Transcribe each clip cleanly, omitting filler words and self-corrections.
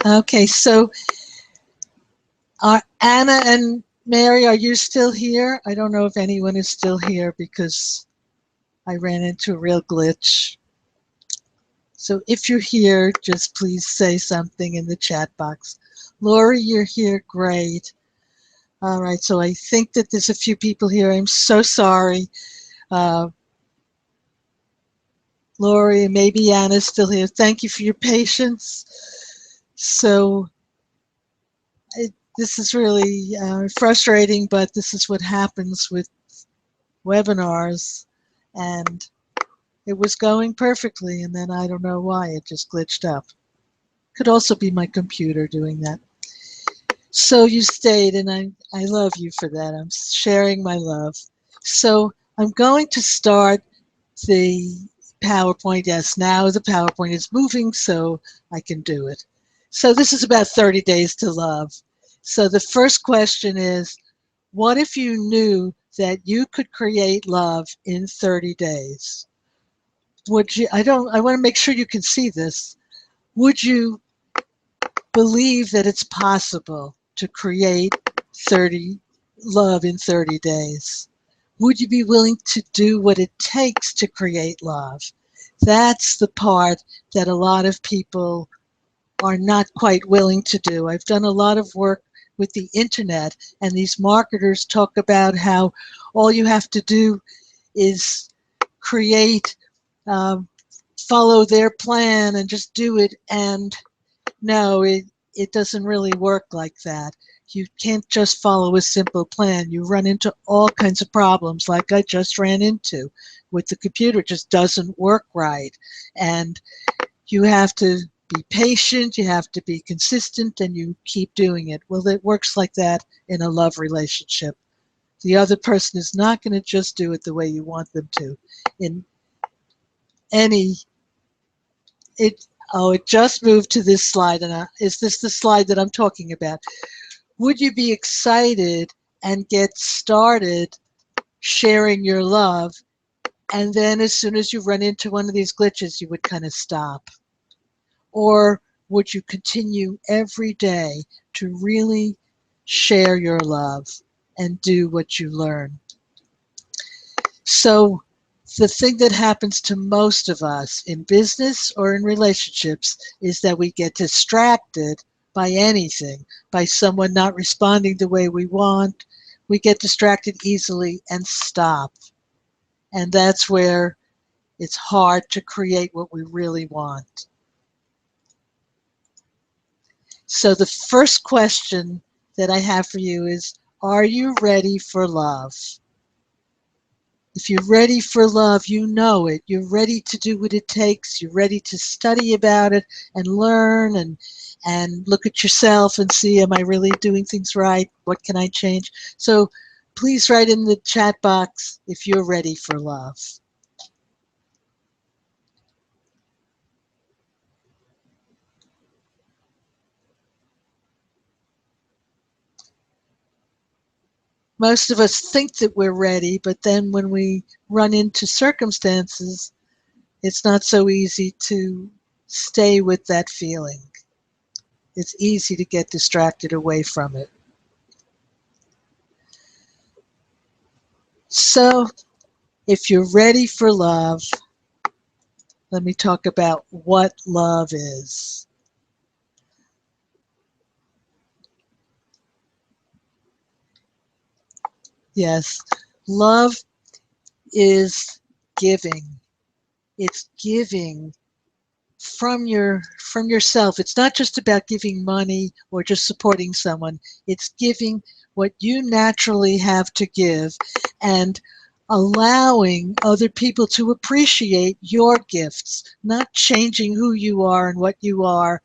Okay, so Anna and Mary, are you still here? I don't know if anyone is still here because I ran into a real glitch. So if you're here, just please say something in the chat box. Lori, you're here. Great. All right, so I think that there's a few people here. I'm so sorry. Uh, Lori, and maybe Anna's still here. Thank you for your patience. So this is really frustrating, but this is what happens with webinars. And it was going perfectly, and then I don't know why it just glitched up. Could also be my computer doing that. So you stayed, and I love you for that. I'm sharing my love. So I'm going to start the PowerPoint. Yes, now the PowerPoint is moving, so I can do it. So this is about 30 days to love. So the first question is, what if you knew that you could create love in 30 days? Would you, I want to make sure you can see this. Would you believe that it's possible to create 30 love in 30 days? Would you be willing to do what it takes to create love? That's the part that a lot of people are not quite willing to do. I've done a lot of work with the internet, and these marketers talk about how all you have to do is create, um, follow their plan and just do it. And no, it doesn't really work like that. You can't just follow a simple plan. You run into all kinds of problems like I just ran into with the computer. It just doesn't work right. And you have to be patient, you have to be consistent, and you keep doing it. Well, it works like that in a love relationship. The other person is not going to just do it the way you want them to. In any, it, oh, it just moved to this slide, and is this the slide that I'm talking about? Would you be excited and get started sharing your love, and then as soon as you run into one of these glitches, you would kind of stop? Or would you continue every day to really share your love and do what you learn? So the thing that happens to most of us in business or in relationships is that we get distracted by anything, by someone not responding the way we want. We get distracted easily and stop. And that's where it's hard to create what we really want. So the first question that I have for you is, are you ready for love? If you're ready for love, you know it. You're ready to do what it takes. You're ready to study about it and learn and look at yourself and see, am I really doing things right? What can I change? So please write in the chat box if you're ready for love. Most of us think that we're ready, but then when we run into circumstances, it's not so easy to stay with that feeling. It's easy to get distracted away from it. So if you're ready for love, let me talk about what love is. Yes, love is giving. It's giving from yourself. It's not just about giving money or just supporting someone. It's giving what you naturally have to give and allowing other people to appreciate your gifts, not changing who you are and what you are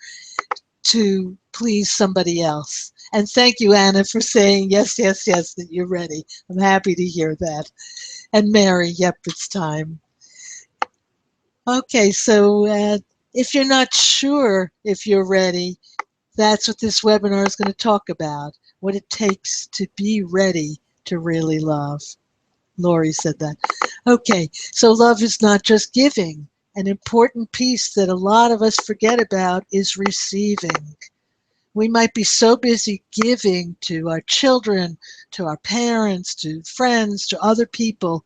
to please somebody else. And thank you, Anna, for saying yes, yes, yes, that you're ready. I'm happy to hear that. And Mary, yep, it's time. Okay, so if you're not sure if you're ready, that's what this webinar is going to talk about, what it takes to be ready to really love. Lori said that. Okay, so love is not just giving. An important piece that a lot of us forget about is receiving. We might be so busy giving to our children, to our parents, to friends, to other people,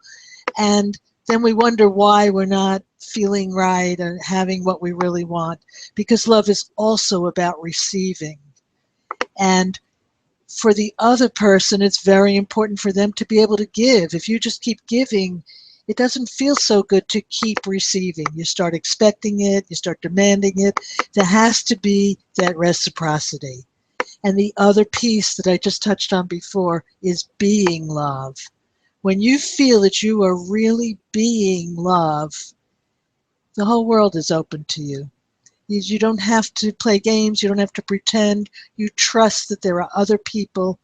and then we wonder why we're not feeling right or having what we really want, because love is also about receiving. And for the other person, it's very important for them to be able to give. If you just keep giving, it doesn't feel so good to keep receiving. You start expecting it, you start demanding it. There has to be that reciprocity. And the other piece that I just touched on before is being love. When you feel that you are really being love, the whole world is open to you. You don't have to play games. You don't have to pretend. You trust that there are other people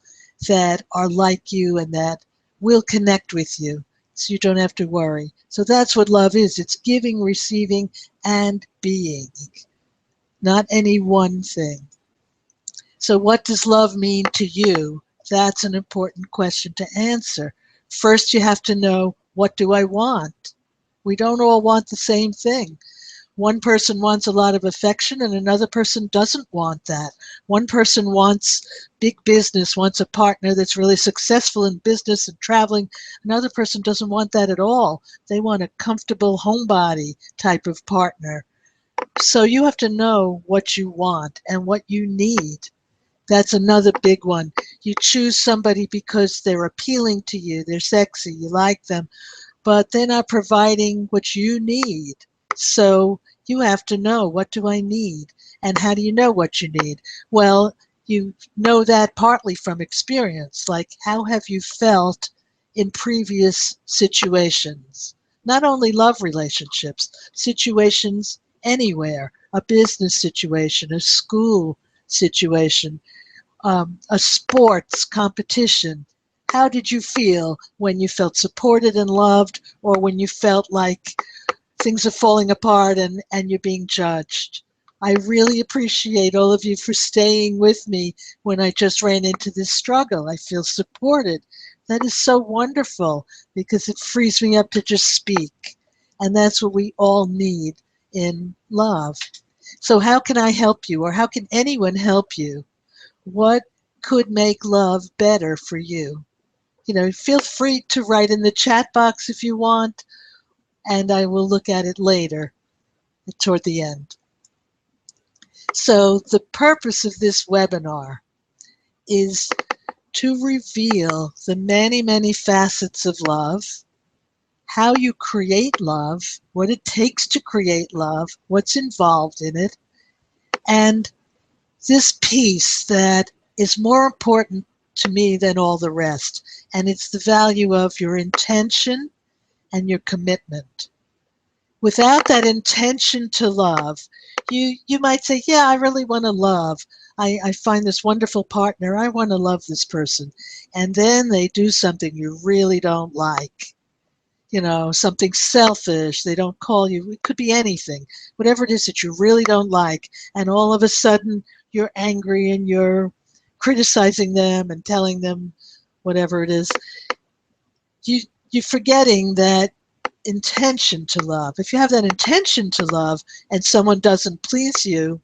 that are like you and that will connect with you. So you don't have to worry. So that's what love is. It's giving, receiving, and being, not any one thing. So what does love mean to you? That's an important question to answer. First, you have to know, what do I want? We don't all want the same thing. One person wants a lot of affection and another person doesn't want that. One person wants big business, wants a partner that's really successful in business and traveling. Another person doesn't want that at all. They want a comfortable homebody type of partner. So you have to know what you want and what you need. That's another big one. You choose somebody because they're appealing to you, they're sexy, you like them, but they're not providing what you need. So you have to know, what do I need? And how do you know what you need? Well, you know that partly from experience. Like, how have you felt in previous situations? Not only love relationships, situations anywhere, a business situation, a school situation, a sports competition. How did you feel when you felt supported and loved, or when you felt like things are falling apart and you're being judged? I really appreciate all of you for staying with me when I just ran into this struggle. I feel supported. That is so wonderful, because it frees me up to just speak. And that's what we all need in love. So how can I help you, or how can anyone help you? What could make love better for you? Feel free to write in the chat box if you want, and I will look at it later toward the end. So the purpose of this webinar is to reveal the many, many facets of love, how you create love, what it takes to create love, what's involved in it, and this piece that is more important to me than all the rest, and it's the value of your intention and your commitment. Without that intention to love, you might say, yeah, I really want to love. I find this wonderful partner. I want to love this person. And then they do something you really don't like. Something selfish. They don't call you. It could be anything. Whatever it is that you really don't like. And all of a sudden, you're angry and you're criticizing them and telling them whatever it is. You're forgetting that intention to love. If you have that intention to love and someone doesn't please you,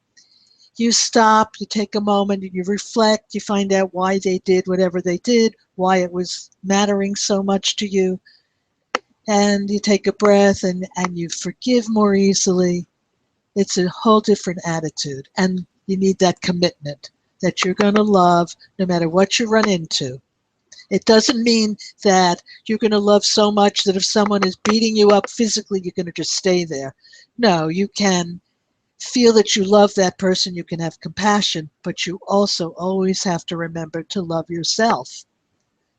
you stop, you take a moment, you reflect, you find out why they did whatever they did, why it was mattering so much to you, and you take a breath and you forgive more easily. It's a whole different attitude, and you need that commitment that you're going to love no matter what you run into. It doesn't mean that you're going to love so much that if someone is beating you up physically, you're going to just stay there. No, you can feel that you love that person, you can have compassion, but you also always have to remember to love yourself.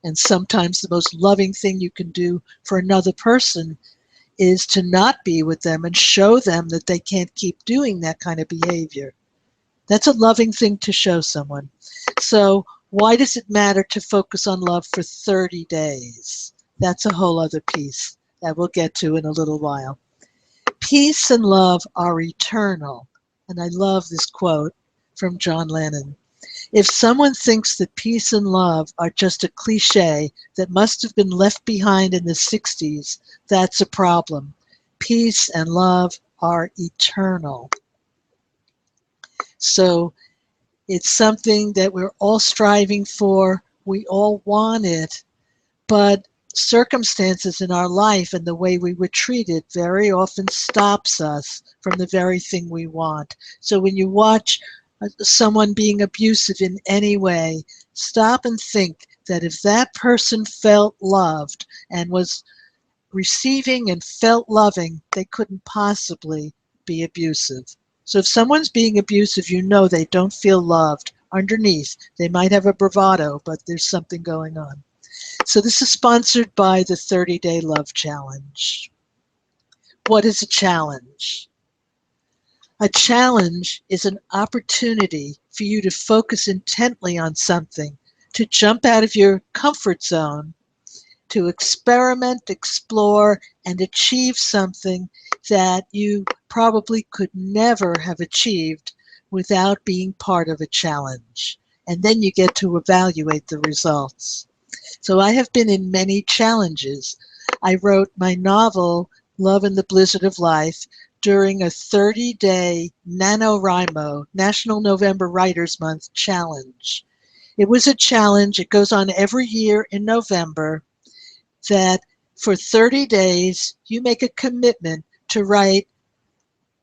And sometimes the most loving thing you can do for another person is to not be with them and show them that they can't keep doing that kind of behavior. That's a loving thing to show someone. So why does it matter to focus on love for 30 days? That's a whole other piece that we'll get to in a little while. Peace and love are eternal. And I love this quote from John Lennon. If someone thinks that peace and love are just a cliche that must have been left behind in the 60s, that's a problem. Peace and love are eternal. So It's something that we're all striving for. We all want it, but circumstances in our life and the way we were treated very often stops us from the very thing we want. So when you watch someone being abusive in any way, stop and think that if that person felt loved and was receiving and felt loving, they couldn't possibly be abusive. So if someone's being abusive, you know they don't feel loved underneath. They might have a bravado, but there's something going on. So this is sponsored by the 30-Day Love Challenge. What is a challenge? A challenge is an opportunity for you to focus intently on something, to jump out of your comfort zone, to experiment, explore, and achieve something that you probably could never have achieved without being part of a challenge. And then you get to evaluate the results. So I have been in many challenges. I wrote my novel, Love in the Blizzard of Life, during a 30-day NaNoWriMo, National November Writers Month challenge. It was a challenge. It goes on every year in November, that for 30 days you make a commitment to write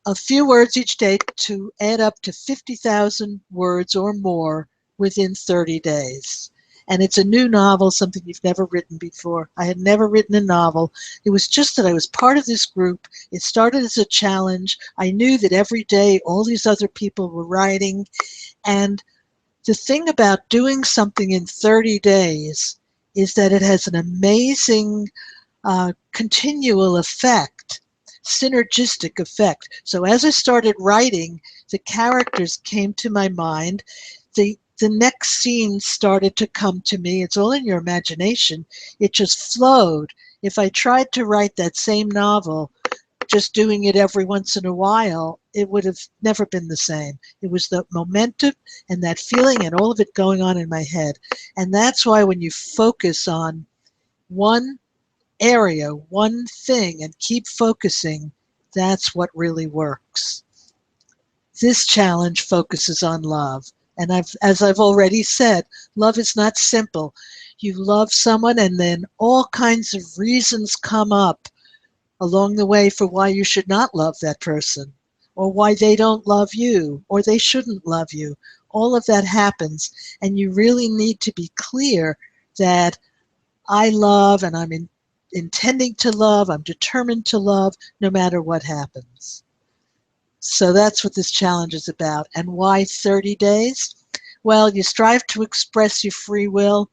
a few words each day to add up to 50,000 words or more within 30 days. And it's a new novel, something you've never written before. I had never written a novel. It was just that I was part of this group. It started as a challenge. I knew that every day all these other people were writing. And the thing about doing something in 30 days is that it has an amazing continual effect, synergistic effect. So as I started writing, the characters came to my mind. The next scene started to come to me. It's all in your imagination. It just flowed. If I tried to write that same novel, just doing it every once in a while, it would have never been the same. It was the momentum and that feeling and all of it going on in my head. And that's why when you focus on one area, one thing, and keep focusing, that's what really works. This challenge focuses on love. And as I've already said, love is not simple. You love someone and then all kinds of reasons come up along the way for why you should not love that person, or why they don't love you, or they shouldn't love you. All of that happens, and you really need to be clear that I love and I'm intending to love, I'm determined to love no matter what happens. So that's what this challenge is about. And why 30 days? Well, you strive to express your free will,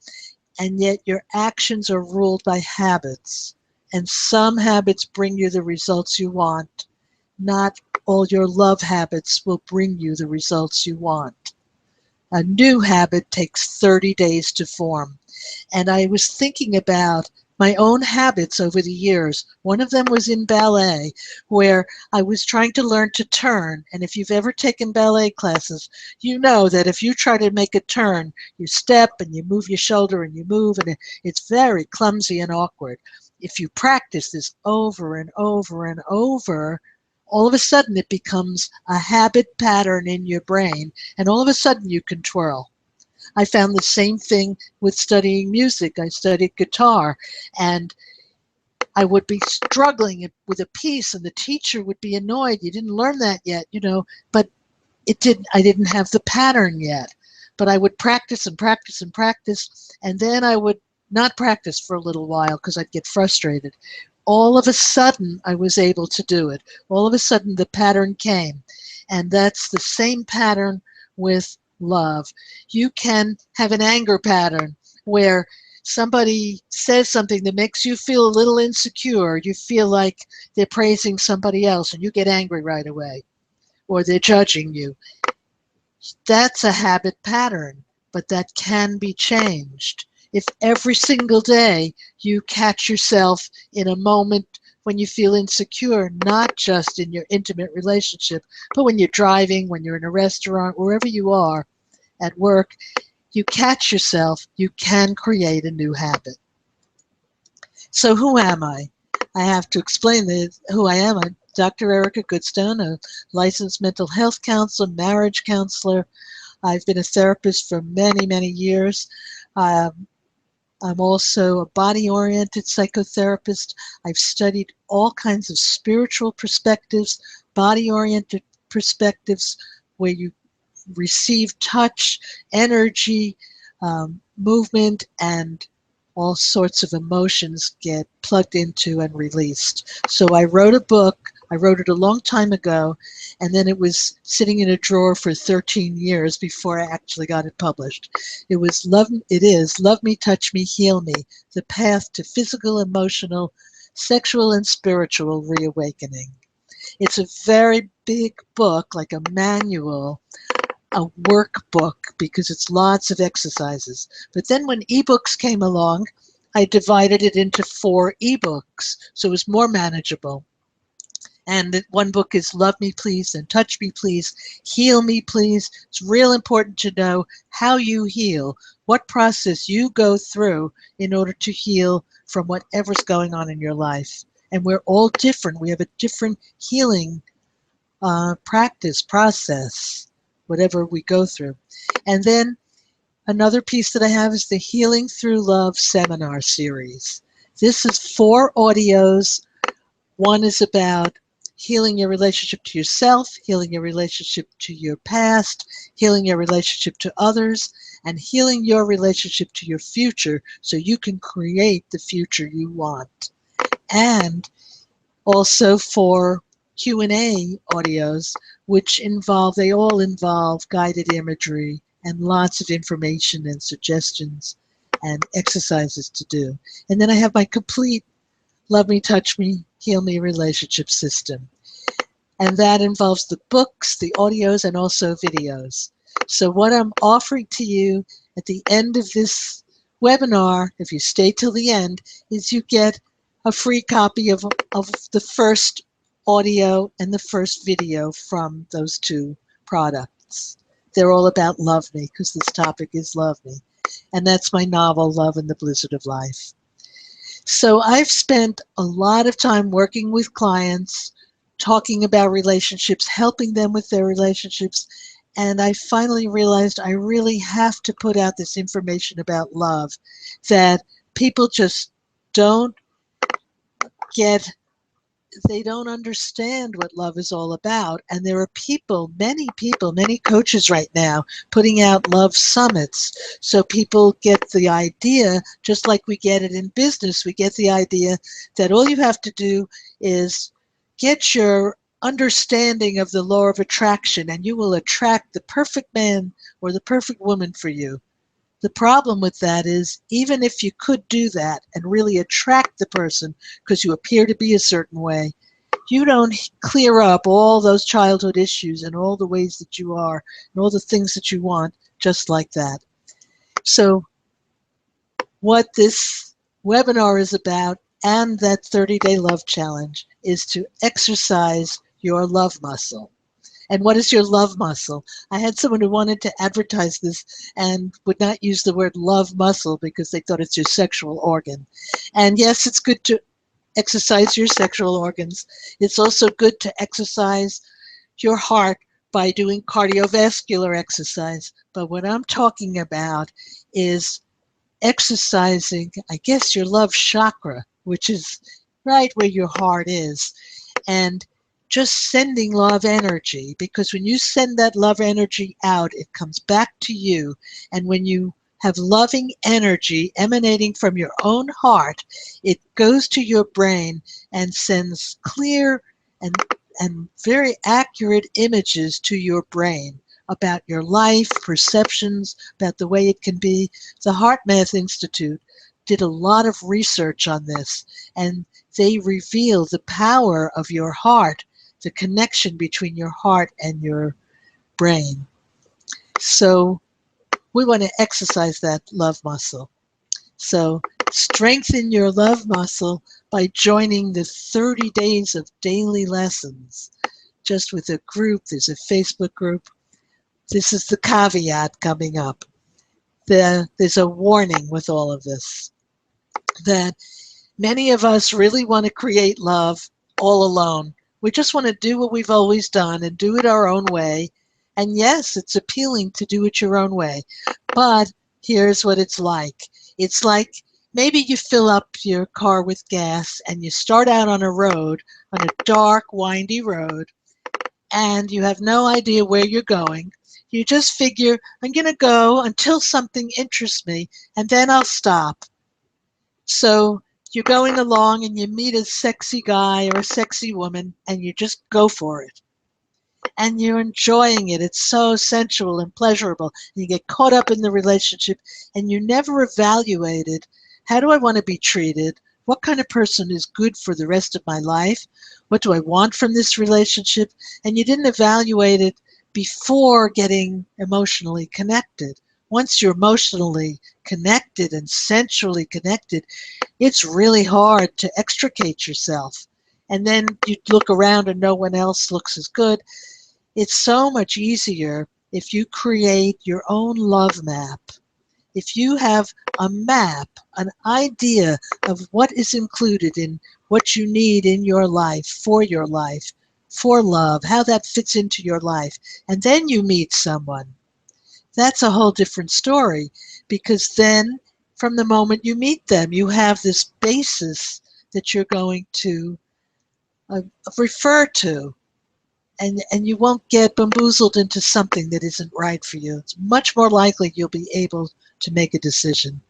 and yet your actions are ruled by habits. And some habits bring you the results you want. Not all your love habits will bring you the results you want. A new habit takes 30 days to form. And I was thinking about my own habits over the years. One of them was in ballet, where I was trying to learn to turn. And if you've ever taken ballet classes, you know that if you try to make a turn, you step and you move your shoulder and you move, and it's very clumsy and awkward. If you practice this over and over and over, all of a sudden it becomes a habit pattern in your brain, and all of a sudden you can twirl. I found the same thing with studying music. I studied guitar, and I would be struggling with a piece, and the teacher would be annoyed. You didn't learn that yet, but I didn't have the pattern yet. But I would practice and practice and practice, and then I would not practice for a little while because I'd get frustrated. All of a sudden, I was able to do it. All of a sudden, the pattern came. And that's the same pattern with love. You can have an anger pattern where somebody says something that makes you feel a little insecure. You feel like they're praising somebody else and you get angry right away, or they're judging you. That's a habit pattern, but that can be changed. If every single day you catch yourself in a moment when you feel insecure, not just in your intimate relationship, but when you're driving, when you're in a restaurant, wherever you are, at work, you catch yourself, you can create a new habit. So who am I? I have to explain who I am. I'm Dr. Erica Goodstone, a licensed mental health counselor, marriage counselor. I've been a therapist for many, many years. Um, I'm also a body-oriented psychotherapist. I've studied all kinds of spiritual perspectives, body-oriented perspectives, where you receive touch, energy, movement, and all sorts of emotions get plugged into and released. So I wrote a book. I wrote it a long time ago, and then it was sitting in a drawer for 13 years before I actually got it published. It is Love Me, Touch Me, Heal Me, The Path to Physical, Emotional, Sexual, and Spiritual Reawakening. It's a very big book, like a manual, a workbook, because it's lots of exercises. But then when ebooks came along, I divided it into 4 ebooks, so it was more manageable. And one book is Love Me Please and Touch Me Please, Heal Me Please. It's real important to know how you heal, what process you go through in order to heal from whatever's going on in your life. And we're all different. We have a different healing practice, process, whatever we go through. And then another piece that I have is the Healing Through Love seminar series. This is 4 audios. One is about healing your relationship to yourself, healing your relationship to your past, healing your relationship to others, and healing your relationship to your future so you can create the future you want. And also for Q&A audios, which they all involve guided imagery and lots of information and suggestions and exercises to do. And then I have my complete Love Me, Touch Me, Heal Me relationship system. And that involves the books, the audios, and also videos. So what I'm offering to you at the end of this webinar, if you stay till the end, is you get a free copy of the first audio and the first video from those 2 products. They're all about Love Me, because this topic is Love Me. And that's my novel, Love in the Blizzard of Life. So I've spent a lot of time working with clients, talking about relationships, helping them with their relationships, and I finally realized I really have to put out this information about love that people just don't get. They don't understand what love is all about. And there are many coaches right now putting out love summits. So people get the idea, just like we get it in business, we get the idea that all you have to do is get your understanding of the law of attraction and you will attract the perfect man or the perfect woman for you. The problem with that is, even if you could do that and really attract the person because you appear to be a certain way, you don't clear up all those childhood issues and all the ways that you are and all the things that you want just like that. So what this webinar is about, and that 30-day love challenge, is to exercise your love muscle. And what is your love muscle? I had someone who wanted to advertise this and would not use the word love muscle because they thought it's your sexual organ. And yes, it's good to exercise your sexual organs. It's also good to exercise your heart by doing cardiovascular exercise. But what I'm talking about is exercising, I guess, your love chakra, which is right where your heart is. And just sending love energy, because when you send that love energy out, it comes back to you. And when you have loving energy emanating from your own heart, it goes to your brain and sends clear and very accurate images to your brain about your life, perceptions, about the way it can be. The HeartMath Institute did a lot of research on this, and they reveal the power of your heart, the connection between your heart and your brain. So we want to exercise that love muscle. So strengthen your love muscle by joining the 30 days of daily lessons, just with a group. There's a Facebook group. This is the caveat coming up. There's a warning with all of this, that many of us really want to create love all alone. We just want to do what we've always done and do it our own way And yes, it's appealing to do it your own way. But here's what it's like. It's like maybe you fill up your car with gas and you start out on a road, on a dark, windy road, and you have no idea where you're going. You just figure, I'm going to go until something interests me, and then I'll stop. So you're going along and you meet a sexy guy or a sexy woman, and you just go for it. And you're enjoying it. It's so sensual and pleasurable. You get caught up in the relationship, and you never evaluated, how do I want to be treated? What kind of person is good for the rest of my life? What do I want from this relationship? And you didn't evaluate it before getting emotionally connected. Once you're emotionally connected and sensually connected, it's really hard to extricate yourself. And then you look around and no one else looks as good. It's so much easier if you create your own love map. If you have a map, an idea of what is included in what you need in your life, for love, how that fits into your life, and then you meet someone, that's a whole different story, because then from the moment you meet them, you have this basis that you're going to uh, refer to. And you won't get bamboozled into something that isn't right for you. It's much more likely you'll be able to make a decision.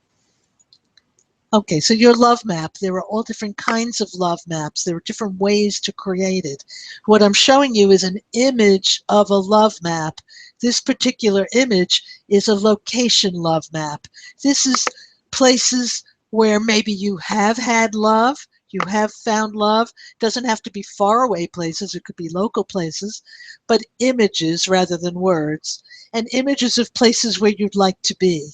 Okay, so your love map, there are all different kinds of love maps. There are different ways to create it. What I'm showing you is an image of a love map. This particular image is a location love map. This is places where maybe you have had love, you have found love. It doesn't have to be faraway places, it could be local places, but images rather than words, and images of places where you'd like to be.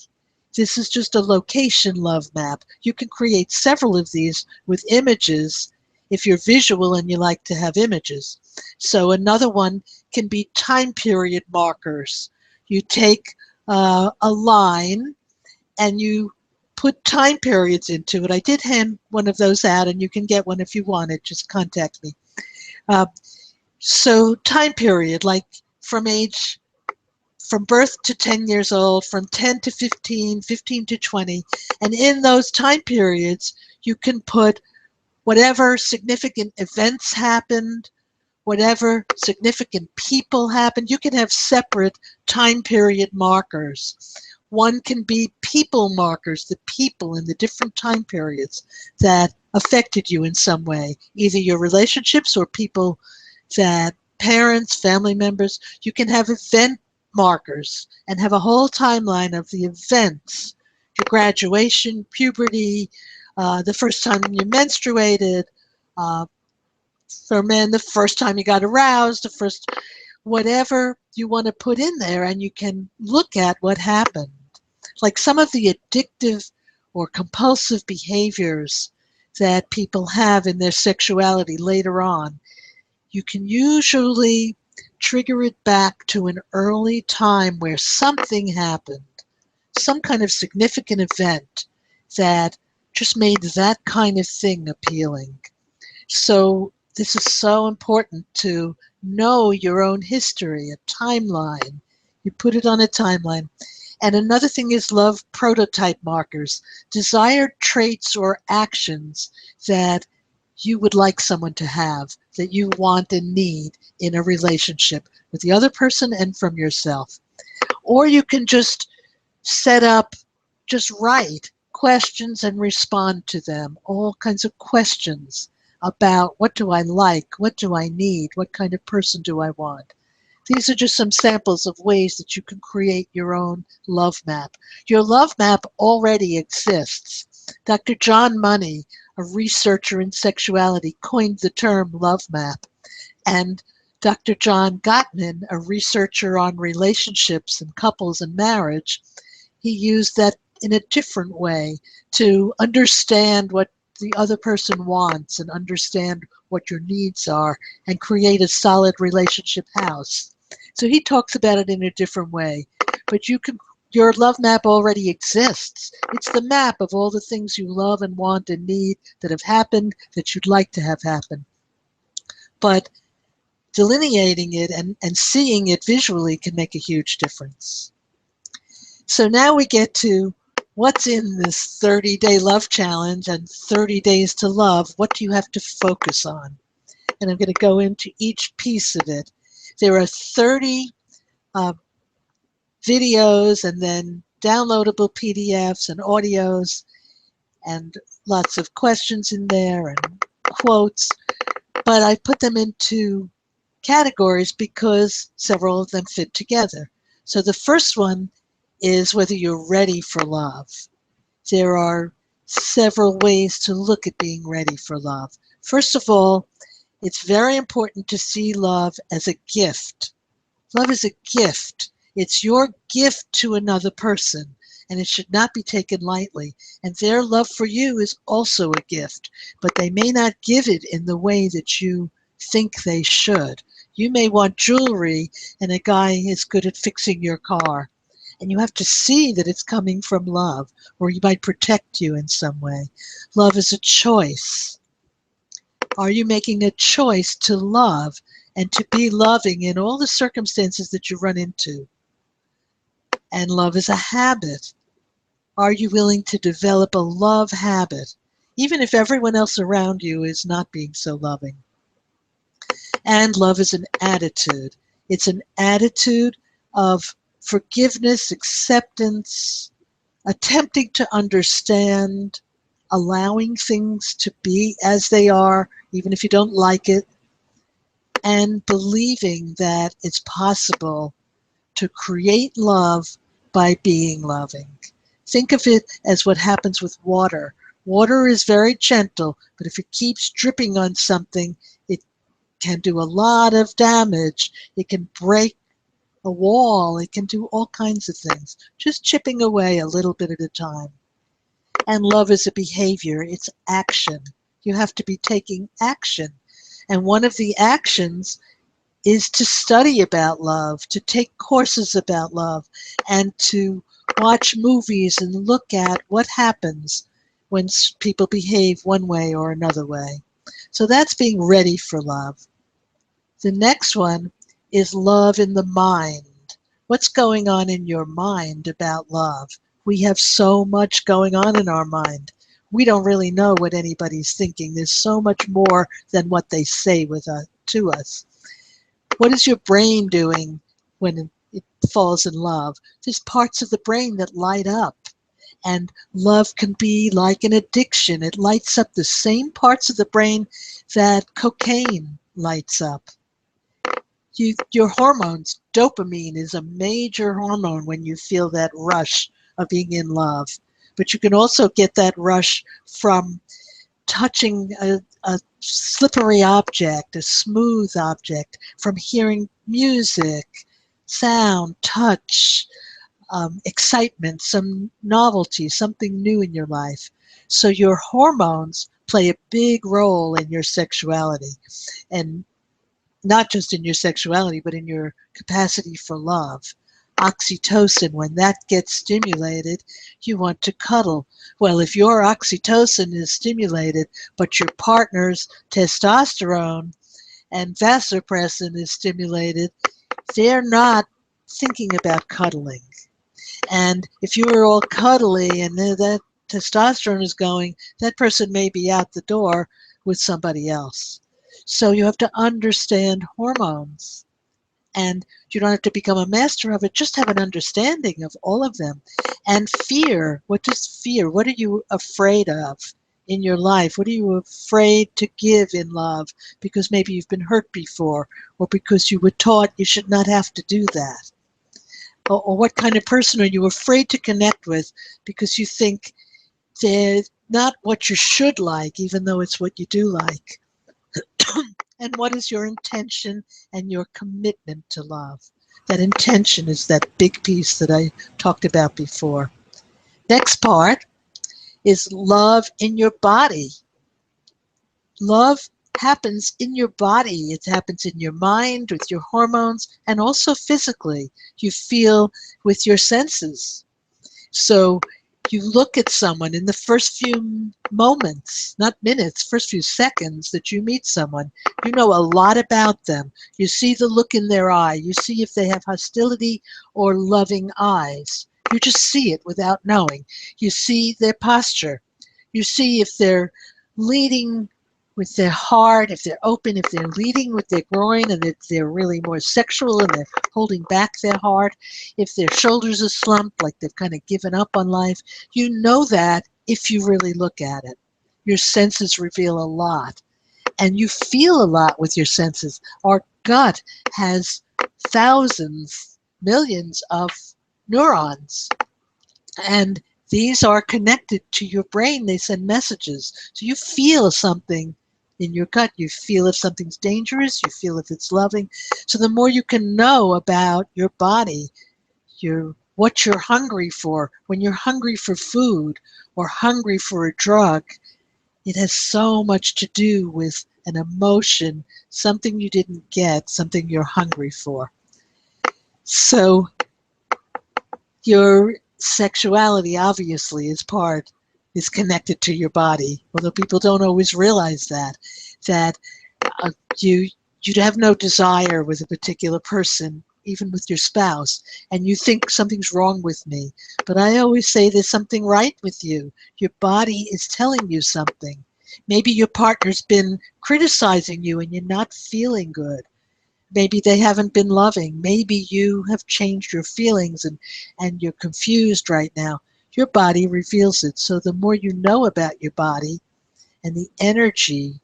This is just a location love map. You can create several of these with images if you're visual and you like to have images. So another one can be time period markers. You take a line and you put time periods into it. I did hand one of those out, and you can get one if you want it. Just contact me. So time period, like from birth to 10 years old, from 10 to 15, 15 to 20. And in those time periods, you can put whatever significant events happened, whatever significant people happened. You can have separate time period markers. One can be people markers, the people in the different time periods that affected you in some way, either your relationships or people that parents, family members. You can have event markers and have a whole timeline of the events, your graduation, puberty, the first time you menstruated, for men, the first time you got aroused, the first, whatever you want to put in there, and you can look at what happened. Like some of the addictive or compulsive behaviors that people have in their sexuality later on, you can usually trigger it back to an early time where something happened, some kind of significant event that just made that kind of thing appealing. So this is so important to know your own history, a timeline. You put it on a timeline. And another thing is love prototype markers, desired traits or actions that you would like someone to have, that you want and need in a relationship with the other person and from yourself. Or you can just set up, just write questions and respond to them, all kinds of questions about what do I like, what do I need, what kind of person do I want. These are just some samples of ways that you can create your own love map. Your love map already exists. Dr. John Money, a researcher in sexuality, coined the term love map. And Dr. John Gottman, a researcher on relationships and couples and marriage, he used that in a different way to understand what the other person wants and understand what your needs are and create a solid relationship house. So he talks about it in a different way. But your love map already exists. It's the map of all the things you love and want and need that have happened, that you'd like to have happen. But delineating it and seeing it visually can make a huge difference. So now we get to what's in this 30-day love challenge and 30 days to love. What do you have to focus on? And I'm going to go into each piece of it. There are 30 videos and then downloadable PDFs and audios and lots of questions in there and quotes, but I put them into categories because several of them fit together. So the first one is whether you're ready for love. There are several ways to look at being ready for love. First of all, it's very important to see love as a gift. Love is a gift. It's your gift to another person, and it should not be taken lightly. And their love for you is also a gift, but they may not give it in the way that you think they should. You may want jewelry, and a guy is good at fixing your car. And you have to see that it's coming from love, or he might protect you in some way. Love is a choice. Are you making a choice to love and to be loving in all the circumstances that you run into? And love is a habit. Are you willing to develop a love habit, even if everyone else around you is not being so loving? And love is an attitude. It's an attitude of forgiveness, acceptance, attempting to understand, allowing things to be as they are, even if you don't like it, and believing that it's possible to create love by being loving. Think of it as what happens with water. Water is very gentle, but if it keeps dripping on something, it can do a lot of damage. It can break a wall. It can do all kinds of things, just chipping away a little bit at a time. And love is a behavior. It's action. You have to be taking action. And one of the actions is to study about love, to take courses about love, and to watch movies and look at what happens when people behave one way or another way. So that's being ready for love. The next one is love in the mind. What's going on in your mind about love? We have so much going on in our mind. We don't really know what anybody's thinking. There's so much more than what they say to us. What is your brain doing when it falls in love? There's parts of the brain that light up. And love can be like an addiction. It lights up the same parts of the brain that cocaine lights up. Your hormones, dopamine is a major hormone when you feel that rush of being in love. But you can also get that rush from touching a slippery object, a smooth object, from hearing music, sound, touch, excitement, some novelty, something new in your life. So your hormones play a big role in your sexuality, and not just in your sexuality, but in your capacity for love. Oxytocin, when that gets stimulated, you want to cuddle. Well, if your oxytocin is stimulated, but your partner's testosterone and vasopressin is stimulated, they're not thinking about cuddling. And if you are all cuddly and that testosterone is going, that person may be out the door with somebody else. So you have to understand hormones. And you don't have to become a master of it, just have an understanding of all of them. And fear, what does fear, what are you afraid of in your life? What are you afraid to give in love because maybe you've been hurt before, or because you were taught you should not have to do that? Or what kind of person are you afraid to connect with because you think they're not what you should like, even though it's what you do like? And what is your intention and your commitment to love? That intention is that big piece that I talked about before. Next part is love in your body. Love happens in your body. It happens in your mind, with your hormones, and also physically. You feel with your senses. So You look at someone in the first few moments, not minutes, first few seconds that you meet someone, you know a lot about them. You see the look in their eye. You see if they have hostility or loving eyes. You just see it without knowing. You see their posture. You see if they're leading with their heart, if they're open, if they're leading with their groin, and if they're really more sexual and they're holding back their heart, if their shoulders are slumped, like they've kind of given up on life. You know that if you really look at it. Your senses reveal a lot, and you feel a lot with your senses. Our gut has thousands, millions of neurons, and these are connected to your brain. They send messages. So you feel something in your gut. You feel if something's dangerous. You feel if it's loving. So the more you can know about your body, what you're hungry for, when you're hungry for food or hungry for a drug, it has so much to do with an emotion, something you didn't get, something you're hungry for. So your sexuality obviously is connected to your body, although people don't always realize that uh, you you have no desire with a particular person, even with your spouse, and you think something's wrong with me. But I always say there's something right with you. Your body is telling you something. Maybe your partner's been criticizing you and you're not feeling good. Maybe they haven't been loving. Maybe you have changed your feelings and you're confused right now. Your body reveals it. So the more you know about your body and the energy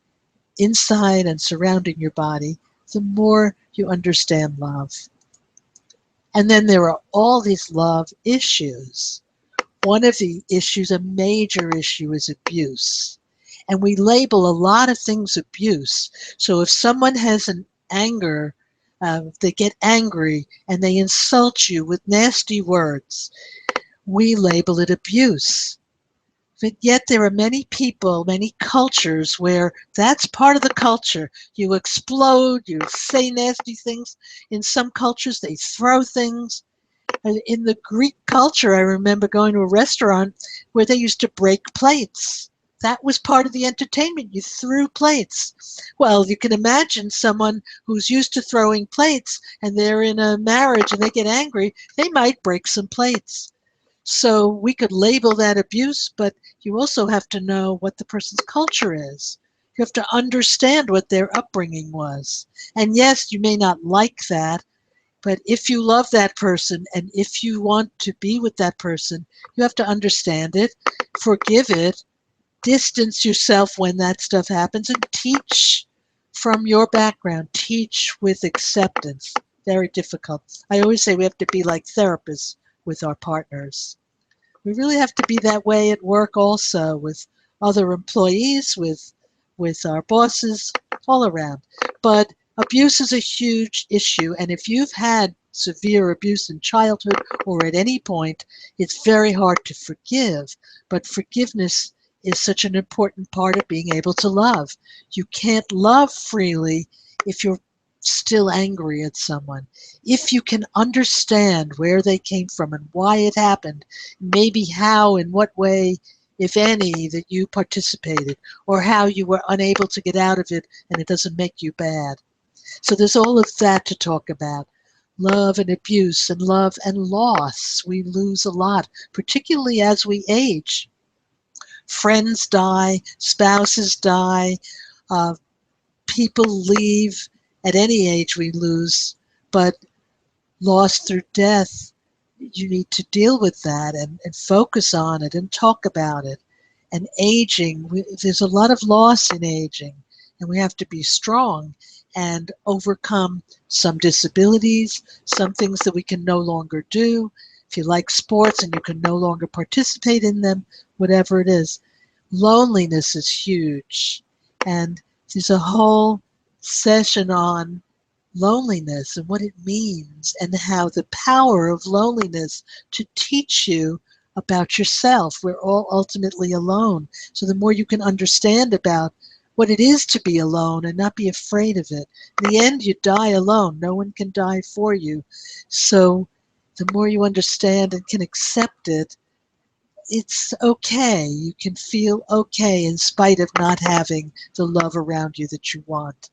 inside and surrounding your body, the more you understand love. And then there are all these love issues. One of the issues, a major issue, is abuse. And we label a lot of things abuse. So if someone has an anger, they get angry and they insult you with nasty words, we label it abuse. But yet there are many people, many cultures where that's part of the culture. You explode, you say nasty things. In some cultures, they throw things. In the Greek culture, I remember going to a restaurant where they used to break plates. That was part of the entertainment. You threw plates. Well, you can imagine someone who's used to throwing plates and they're in a marriage and they get angry, they might break some plates. So we could label that abuse, but you also have to know what the person's culture is. You have to understand what their upbringing was. And yes, you may not like that, but if you love that person and if you want to be with that person, you have to understand it, forgive it, distance yourself when that stuff happens, and teach from your background. Teach with acceptance. Very difficult. I always say we have to be like therapists with our partners. We really have to be that way at work also, with other employees, with our bosses, all around. But abuse is a huge issue, and if you've had severe abuse in childhood or at any point, it's very hard to forgive. But forgiveness is such an important part of being able to love. You can't love freely if you're still angry at someone. If you can understand where they came from and why it happened, maybe how, in what way, if any, that you participated, or how you were unable to get out of it and it doesn't make you bad. So there's all of that to talk about. Love and abuse and love and loss. We lose a lot, particularly as we age. Friends die, spouses die, uh, people leave. At any age we lose, but loss through death, you need to deal with that and focus on it and talk about it. And aging, there's a lot of loss in aging, and we have to be strong and overcome some disabilities, some things that we can no longer do. If you like sports and you can no longer participate in them, whatever it is. Loneliness is huge, and there's a whole session on loneliness and what it means and how the power of loneliness to teach you about yourself. We're all ultimately alone. So the more you can understand about what it is to be alone and not be afraid of it. In the end, you die alone. No one can die for you. So the more you understand and can accept it, it's okay. You can feel okay in spite of not having the love around you that you want.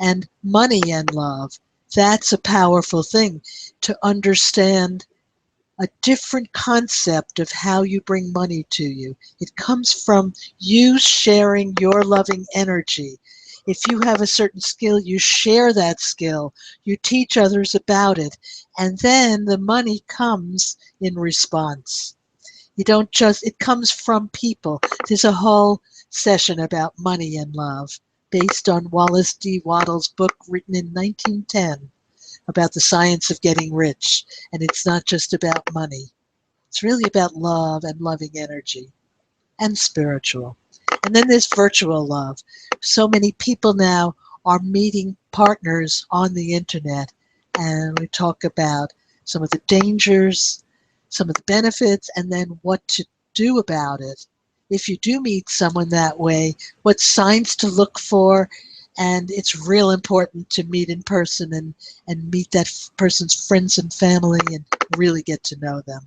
And money and love, that's a powerful thing to understand a different concept of how you bring money to you. It comes from you sharing your loving energy. If you have a certain skill, you share that skill, you teach others about it, and then the money comes in response. You don't just, it comes from people. There's a whole session about money and love based on Wallace D. Wattles' book written in 1910 about the science of getting rich. And it's not just about money. It's really about love and loving energy and spiritual. And then there's virtual love. So many people now are meeting partners on the internet, and we talk about some of the dangers, some of the benefits, and then what to do about it. If you do meet someone that way, what signs to look for, and it's real important to meet in person and meet that person's friends and family and really get to know them.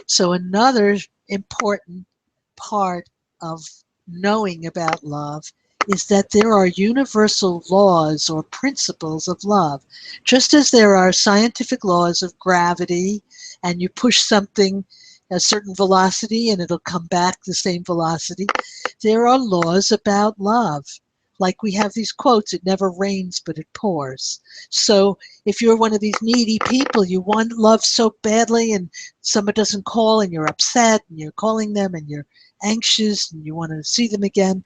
So another important part of knowing about love is that there are universal laws or principles of love. Just as there are scientific laws of gravity, and you push something a certain velocity and it'll come back the same velocity, there are laws about love. Like we have these quotes, it never rains but it pours. So if you're one of these needy people, you want love so badly and someone doesn't call and you're upset and you're calling them and you're anxious and you want to see them again,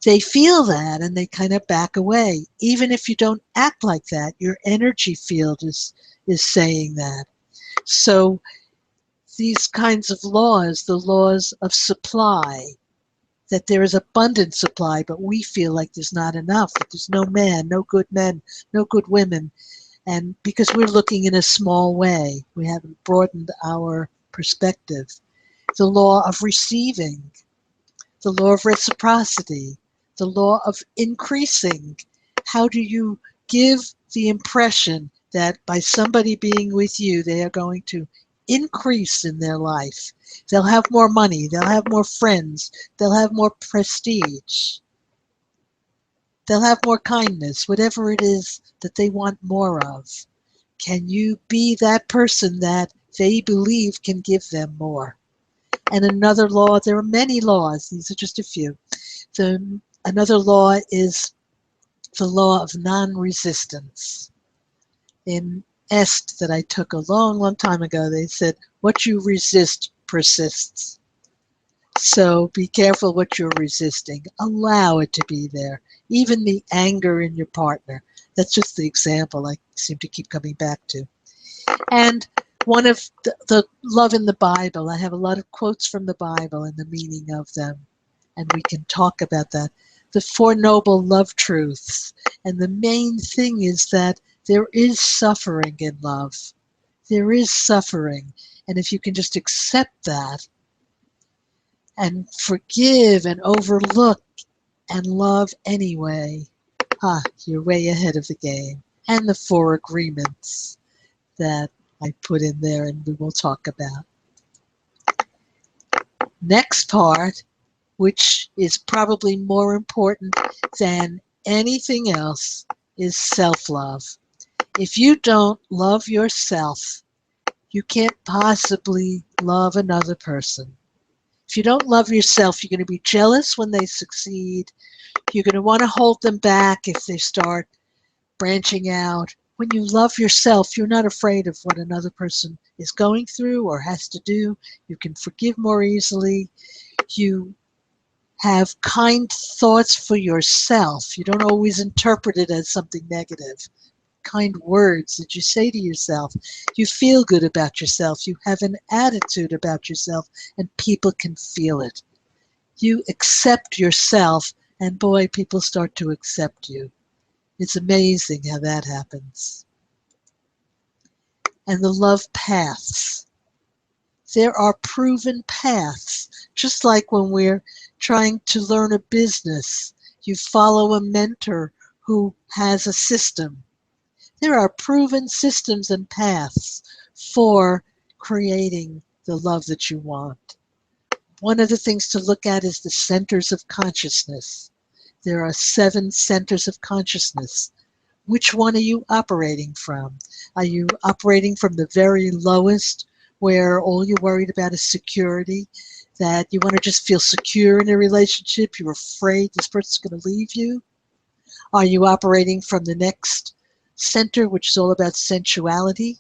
they feel that and they kind of back away. Even if you don't act like that, your energy field is saying that. So these kinds of laws, the laws of supply, that there is abundant supply, but we feel like there's not enough, that there's no man, no good men, no good women. And because we're looking in a small way, we haven't broadened our perspective. The law of receiving, the law of reciprocity, the law of increasing. How do you give the impression that by somebody being with you, they are going to increase in their life? They'll have more money, they'll have more friends, they'll have more prestige, they'll have more kindness, whatever it is that they want more of. Can you be that person that they believe can give them more? And another law, there are many laws, these are just a few. Another law is the law of non-resistance. In EST that I took a long, long time ago, they said, what you resist persists. So be careful what you're resisting. Allow it to be there. Even the anger in your partner. That's just the example I seem to keep coming back to. And one of the love in the Bible, I have a lot of quotes from the Bible and the meaning of them, and we can talk about that. The Four Noble Love Truths. And the main thing is that there is suffering in love. There is suffering. And if you can just accept that and forgive and overlook and love anyway, you're way ahead of the game. And the Four Agreements that I put in there and we will talk about. Next part, which is probably more important than anything else, is self-love. If you don't love yourself, you can't possibly love another person. If you don't love yourself, you're going to be jealous when they succeed. You're going to want to hold them back if they start branching out. When you love yourself, you're not afraid of what another person is going through or has to do. You can forgive more easily. You have kind thoughts for yourself. You don't always interpret it as something negative. Kind words that you say to yourself. You feel good about yourself. You have an attitude about yourself, and people can feel it. You accept yourself, and boy, people start to accept you. It's amazing how that happens. And the love paths. There are proven paths, just like when we're trying to learn a business. You follow a mentor who has a system. There are proven systems and paths for creating the love that you want. One of the things to look at is the centers of consciousness. There are 7 centers of consciousness. Which one are you operating from? Are you operating from the very lowest, where all you're worried about is security, that you want to just feel secure in a relationship, you're afraid this person's going to leave you? Are you operating from the next center, which is all about sensuality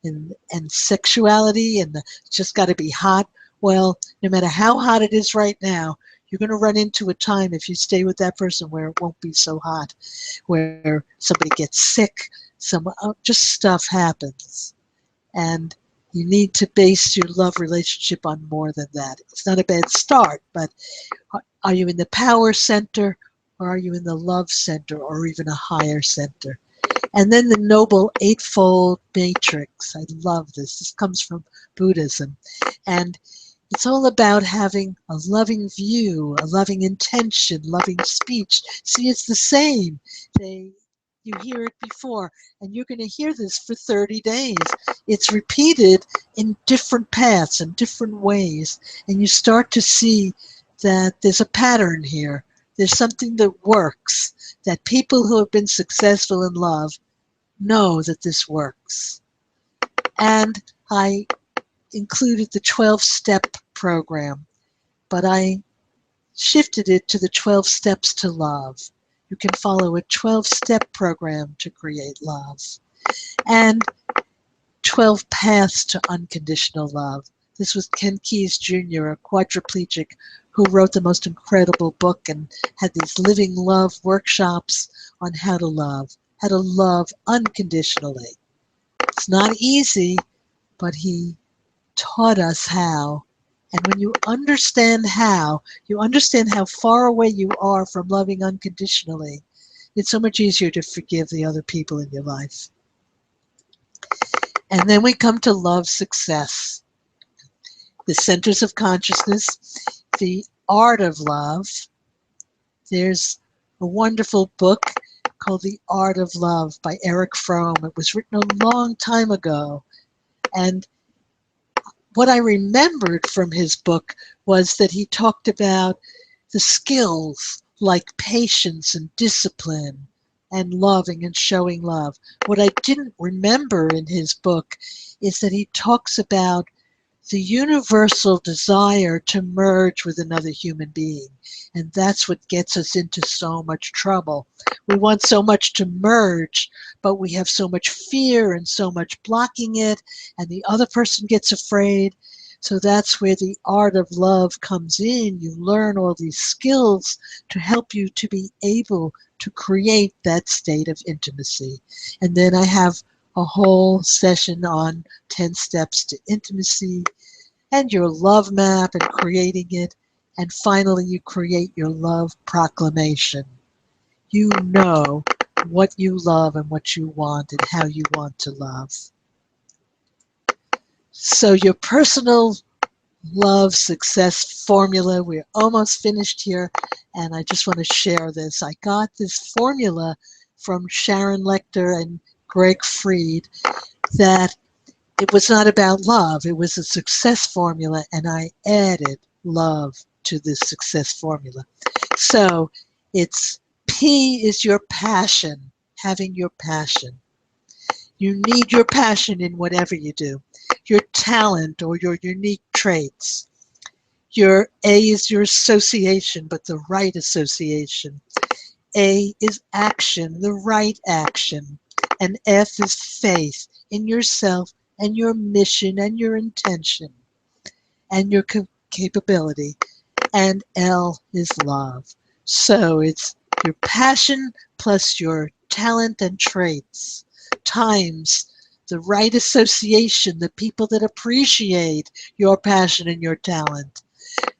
and sexuality, and it's just got to be hot? Well, no matter how hot it is right now, you're going to run into a time, if you stay with that person, where it won't be so hot, where somebody gets sick, just stuff happens. And you need to base your love relationship on more than that. It's not a bad start, but are you in the power center, or are you in the love center, or even a higher center? And then the Noble Eightfold Matrix. I love this. This comes from Buddhism. And it's all about having a loving view, a loving intention, loving speech. See, it's the same. You hear it before, and you're going to hear this for 30 days. It's repeated in different paths and different ways, and you start to see that there's a pattern here. There's something that works, that people who have been successful in love know that this works. And I included the 12-step program, but I shifted it to the 12 steps to love. You can follow a 12-step program to create love. And 12 paths to unconditional love. This was Ken Keyes Jr., a quadriplegic, who wrote the most incredible book and had these living love workshops on how to love unconditionally. It's not easy, but he taught us how. And when you understand how far away you are from loving unconditionally, it's so much easier to forgive the other people in your life. And then we come to love success. The centers of consciousness, the art of love. There's a wonderful book called The Art of Love by Erich Fromm. It was written a long time ago. And what I remembered from his book was that he talked about the skills like patience and discipline and loving and showing love. What I didn't remember in his book is that he talks about the universal desire to merge with another human being. And that's what gets us into so much trouble. We want so much to merge, but we have so much fear and so much blocking it, and the other person gets afraid. So that's where the art of love comes in. You learn all these skills to help you to be able to create that state of intimacy. And then I have a whole session on 10 steps to intimacy and your love map and creating it. And finally, you create your love proclamation. You know what you love and what you want and how you want to love. So your personal love success formula, we're almost finished here, and I just want to share this. I got this formula from Sharon Lechter and Greg Fried that it was not about love, it was a success formula, and I added love to this success formula. So it's P is your passion, having your passion. You need your passion in whatever you do. Your talent or your unique traits. Your A is your association, but the right association. A is action, the right action. And F is faith in yourself and your mission and your intention and your capability. And L is love. So it's your passion plus your talent and traits times the right association, the people that appreciate your passion and your talent,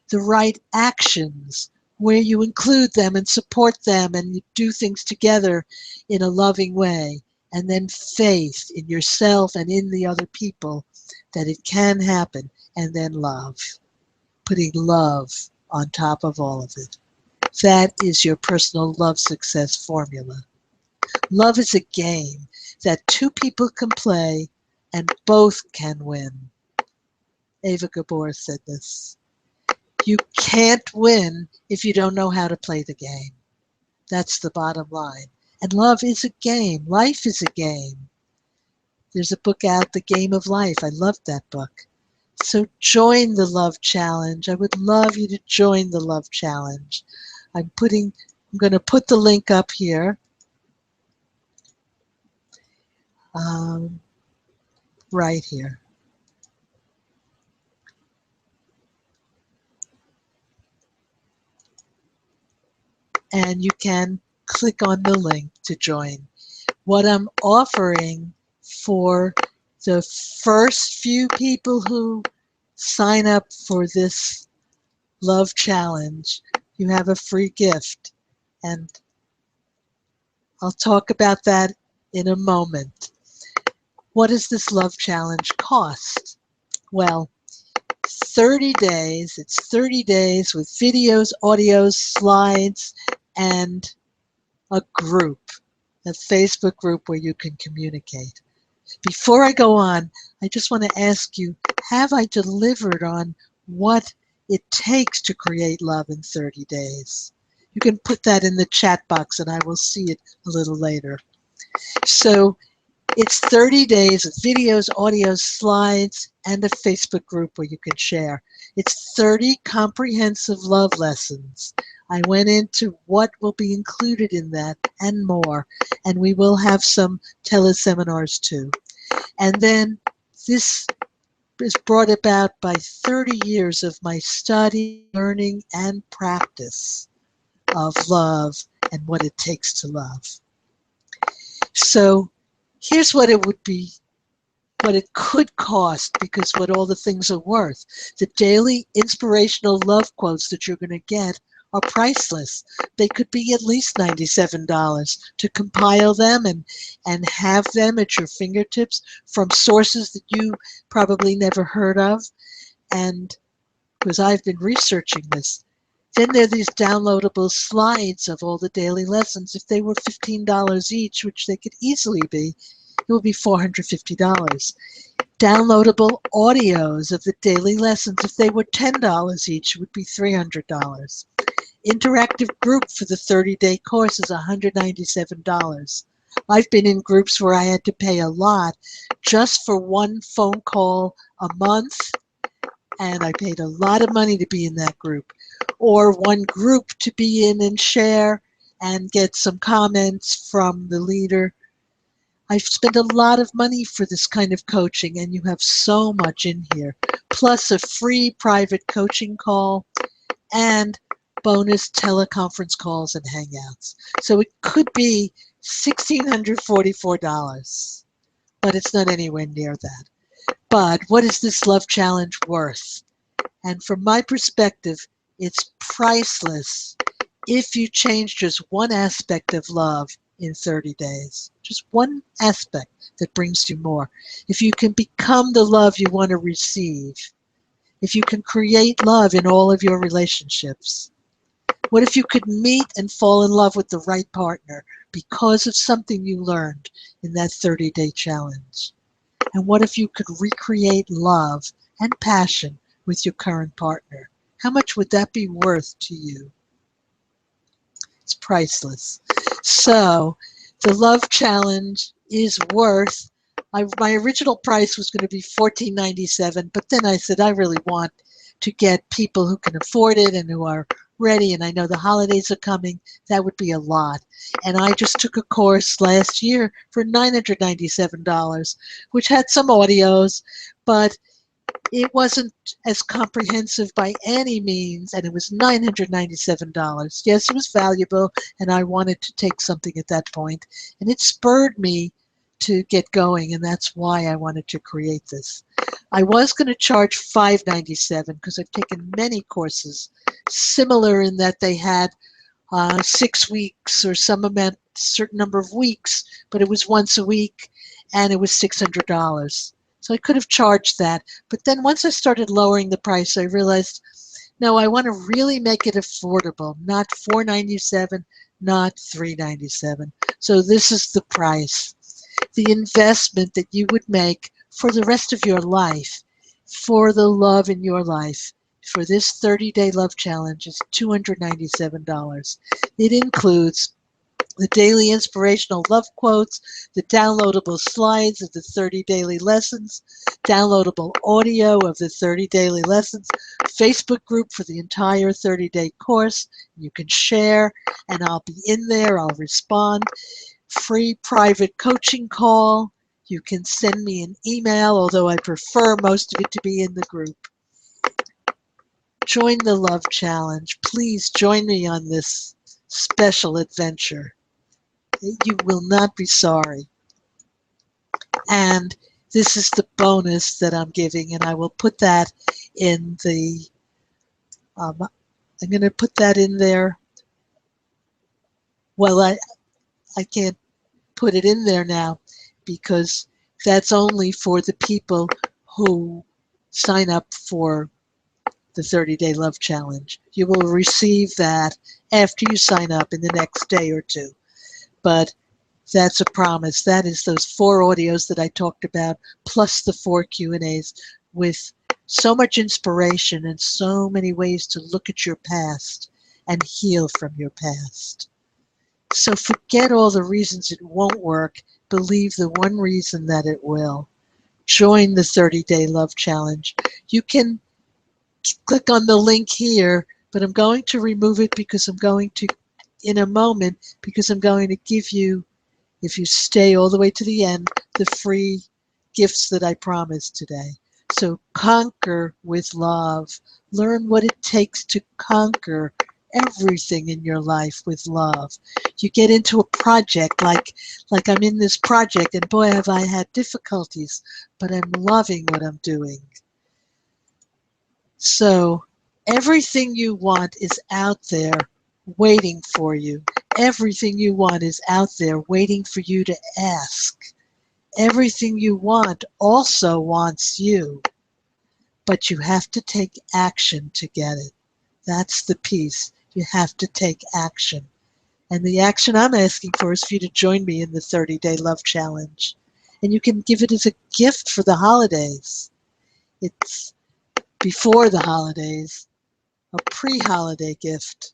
the right actions where you include them and support them and you do things together in a loving way, and then faith in yourself and in the other people that it can happen, and then love, putting love on top of all of it. That is your personal love success formula. Love is a game that two people can play and both can win. Eva Gabor said this. You can't win if you don't know how to play the game. That's the bottom line. And love is a game. Life is a game. There's a book out, The Game of Life. I loved that book. So join the Love Challenge. I would love you to join the Love Challenge. I'm going to put the link up here. Right here. And you can click on the link to join. What I'm offering for the first few people who sign up for this Love Challenge, you have a free gift. And I'll talk about that in a moment. What does this Love Challenge cost? Well, 30 days. It's 30 days with videos, audios, slides, and a group, a Facebook group where you can communicate. Before I go on, I just want to ask you, have I delivered on what it takes to create love in 30 days? You can put that in the chat box and I will see it a little later. So it's 30 days of videos, audios, slides, and a Facebook group where you can share. It's 30 comprehensive love lessons. I went into what will be included in that and more, and we will have some teleseminars too. And then this is brought about by 30 years of my study, learning, and practice of love and what it takes to love. So here's what it would be, what it could cost, because what all the things are worth. The daily inspirational love quotes that you're going to get are priceless. They could be at least $97 to compile them and have them at your fingertips from sources that you probably never heard of. And because I've been researching this, then there are these downloadable slides of all the daily lessons. If they were $15 each, which they could easily be, it would be $450. Downloadable audios of the daily lessons, if they were $10 each, would be $300. Interactive group for the 30-day course is $197. I've been in groups where I had to pay a lot just for one phone call a month, and I paid a lot of money to be in that group. Or one group to be in and share and get some comments from the leader. I've spent a lot of money for this kind of coaching, and you have so much in here, plus a free private coaching call and bonus teleconference calls and hangouts. So it could be $1,644, but it's not anywhere near that. But what is this Love Challenge worth? And from my perspective, it's priceless if you change just one aspect of love in 30 days. Just one aspect that brings you more. If you can become the love you want to receive. If you can create love in all of your relationships. What if you could meet and fall in love with the right partner because of something you learned in that 30-day challenge? And what if you could recreate love and passion with your current partner? How much would that be worth to you? It's priceless. So the Love Challenge is worth, my original price was going to be $14.97, but then I said I really want to get people who can afford it and who are ready, and I know the holidays are coming. That would be a lot. And I just took a course last year for $997, which had some audios, but it wasn't as comprehensive by any means, and it was $997. Yes, it was valuable, and I wanted to take something at that point, and it spurred me to get going, and that's why I wanted to create this. I was going to charge $597 because I've taken many courses similar in that they had 6 weeks or some amount, certain number of weeks, but it was once a week, and it was $600. So I could have charged that. But then once I started lowering the price, I realized, no, I want to really make it affordable, not $497, not $397. So this is the price. The investment that you would make for the rest of your life for the love in your life for this 30-day love challenge is $297. It includes the daily inspirational love quotes, the downloadable slides of the 30 daily lessons, downloadable audio of the 30 daily lessons, Facebook group for the entire 30-day course. You can share, and I'll be in there. I'll respond. Free private coaching call. You can send me an email, although I prefer most of it to be in the group. Join the Love Challenge. Please join me on this special adventure. You will not be sorry. And this is the bonus that I'm giving, and I will put that in the, I'm going to put that in there. Well, I can't put it in there now because that's only for the people who sign up for the 30-day love challenge. You will receive that after you sign up in the next day or two. But that's a promise. That is those 4 audios that I talked about, plus the 4 Q&As with so much inspiration and so many ways to look at your past and heal from your past. So forget all the reasons it won't work. Believe the one reason that it will. Join the 30-day love challenge. You can click on the link here, but I'm going to remove it because I'm going to, in a moment, because I'm going to give you, if you stay all the way to the end, the free gifts that I promised today. So conquer with love. Learn what it takes to conquer everything in your life with love. You get into a project like I'm in this project, and boy, have I had difficulties, but I'm loving what I'm doing. So everything you want is out there waiting for you. Everything you want is out there waiting for you to ask. Everything you want also wants you, but you have to take action to get it. That's the piece. You have to take action. And the action I'm asking for is for you to join me in the 30-day love challenge. And you can give it as a gift for the holidays. It's before the holidays, a pre-holiday gift.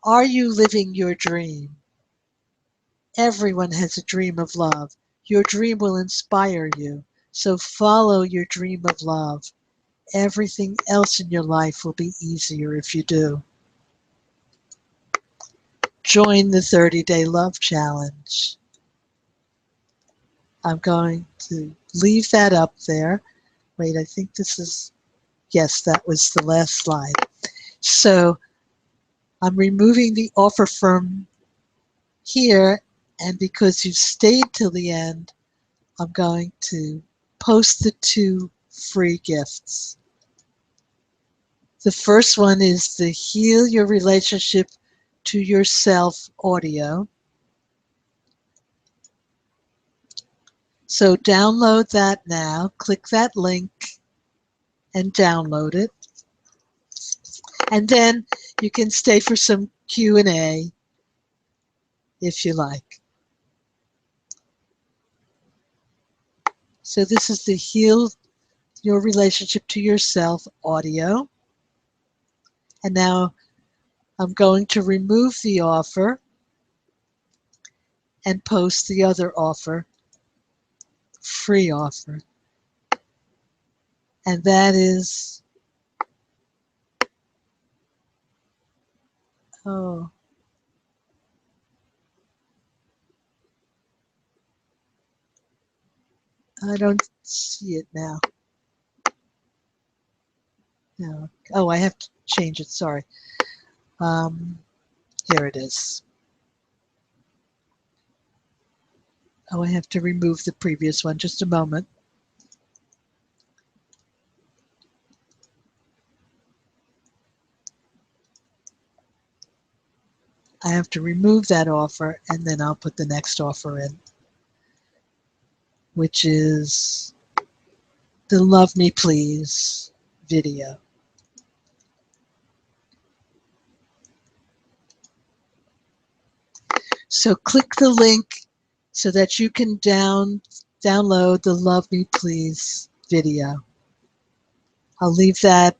Are you living your dream? Everyone has a dream of love. Your dream will inspire you. So follow your dream of love. Everything else in your life will be easier if you do. Join the 30-day love challenge. I'm going to leave that up there. Wait, I think this is, yes, that was the last slide. So I'm removing the offer from here, and because you stayed till the end, I'm going to post the 2 free gifts. The first one is the Heal Your Relationship to Yourself audio. So download that now. Click that link and download it. And then you can stay for some Q&A if you like. So this is the Heal Your Relationship to Yourself audio. And now I'm going to remove the offer and post the other offer, free offer. And that is, oh, I don't see it now. No. Oh, I have to change it, sorry. Here it is. Oh, I have to remove the previous one. Just a moment. I have to remove that offer, and then I'll put the next offer in, which is the Love Me Please video. So click the link so that you can download the Love Me Please video. I'll leave that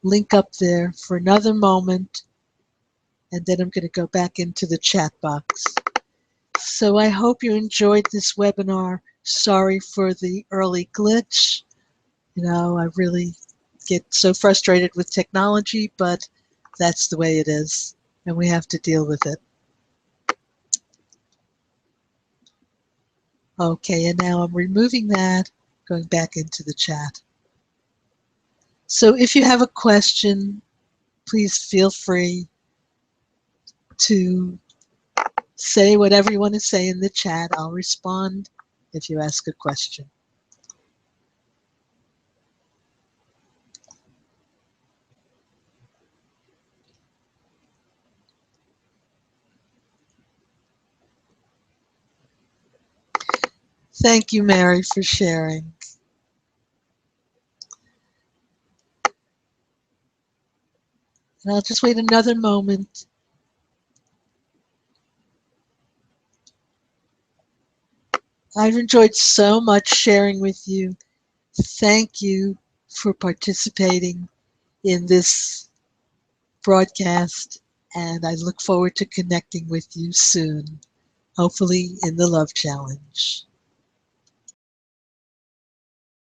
link up there for another moment, and then I'm going to go back into the chat box. So I hope you enjoyed this webinar. Sorry for the early glitch. You know, I really get so frustrated with technology, but that's the way it is, and we have to deal with it. Okay, and now I'm removing that, going back into the chat. So if you have a question, please feel free to say whatever you want to say in the chat. I'll respond if you ask a question. Thank you, Mary, for sharing. And I'll just wait another moment. I've enjoyed so much sharing with you. Thank you for participating in this broadcast, and I look forward to connecting with you soon, hopefully in the Love Challenge.